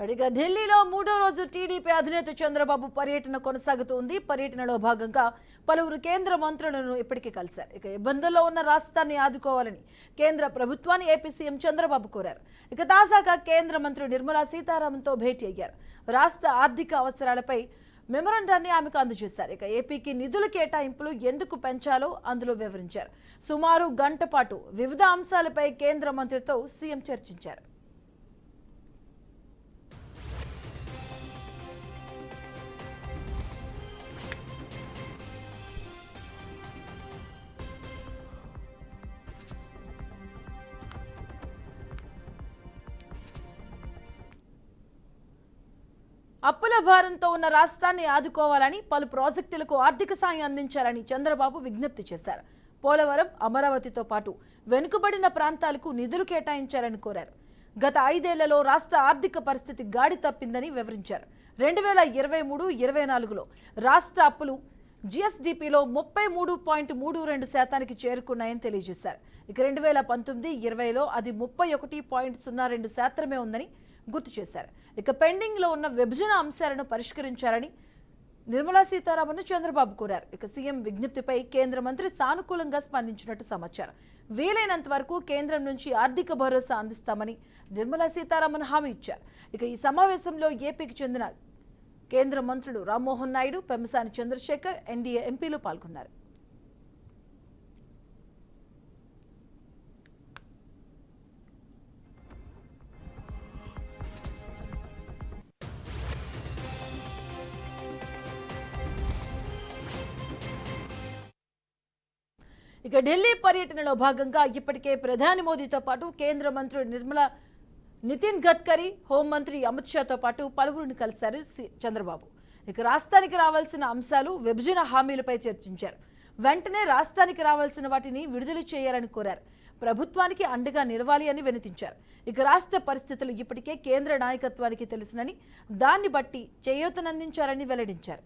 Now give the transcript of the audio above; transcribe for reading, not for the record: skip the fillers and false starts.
అడిగా ఢిల్లీలో మూడో రోజు టీడీపీ అధినేత చంద్రబాబు పర్యటన కొనసాగుతోంది. పర్యటనలో భాగంగా పలువురు కేంద్ర మంత్రులను ఇప్పటికే కలిశారు. ఇక ఇబ్బందుల్లో ఉన్న రాష్ట్రాన్ని ఆదుకోవాలని కేంద్ర ప్రభుత్వాన్ని ఏపీ సీఎం చంద్రబాబు కోరారు. ఇక తాజాగా కేంద్ర మంత్రి నిర్మలా సీతారామన్తో భేటీ అయ్యారు. రాష్ట్ర ఆర్థిక అవసరాలపై మెమొరాండాన్ని ఆమెకు అందజేశారు. ఇక ఏపీకి నిధుల కేటాయింపులు ఎందుకు పెంచాలో అందులో వివరించారు. సుమారు గంట పాటు వివిధ అంశాలపై కేంద్ర మంత్రితో సీఎం చర్చించారు. అప్పుల భారంతో ఉన్న రాష్ట్రాన్ని ఆదుకోవాలని, పలు ప్రాజెక్టులకు ఆర్థిక సాయం అందించాలని చంద్రబాబు విజ్ఞప్తి చేశారు. పోలవరం, అమరావతితో పాటు వెనుకబడిన ప్రాంతాలకు నిధులు కేటాయించాలని కోరారు. గత 5 ఏళ్లలో రాష్ట్ర ఆర్థిక పరిస్థితి గాడి తప్పిందని వివరించారు. 2023-24లో రాష్ట్ర అప్పులు జీఎస్డీపీలో 33.32% చేరుకున్నాయని తెలియజేశారు. ఇక 2019-20లో అది 31.02% ఉందని గుర్తు చేశారు. ఇక పెండింగ్ లో ఉన్న విభజన అంశాలను పరిష్కరించాలని నిర్మలా సీతారామన్ చంద్రబాబు కోరారు. ఇక సీఎం విజ్ఞప్తిపై కేంద్ర మంత్రి సానుకూలంగా స్పందించినట్టు సమాచారం. వీలైనంత వరకు కేంద్రం నుంచి ఆర్థిక భరోసా అందిస్తామని నిర్మలా సీతారామన్ హామీ ఇచ్చారు. ఇక ఈ సమావేశంలో ఏపీకి చెందిన కేంద్ర మంత్రులు రామ్మోహన్ నాయుడు, పెమ్మసాని చంద్రశేఖర్, ఎన్డీఏ ఎంపీలు పాల్గొన్నారు. ఇక ఢిల్లీ పర్యటనలో భాగంగా ఇప్పటికే ప్రధాని మోదీతో పాటు కేంద్ర మంత్రులు నిర్మలా, నితిన్ గడ్కరీ, హోంమంత్రి అమిత్ షాతో పాటు పలువురిని కలిశారు చంద్రబాబు. ఇక రాష్ట్రానికి రావాల్సిన అంశాలు, విభజన హామీలపై చర్చించారు. వెంటనే రాష్ట్రానికి రావాల్సిన వాటిని విడుదల చేయాలని కోరారు. ప్రభుత్వానికి అండగా నిలవాలి అని వినతించారు. ఇక రాష్ట్ర పరిస్థితులు ఇప్పటికే కేంద్ర నాయకత్వానికి తెలుసునని, దాన్ని బట్టి చేయూతనందించాలని వెల్లడించారు.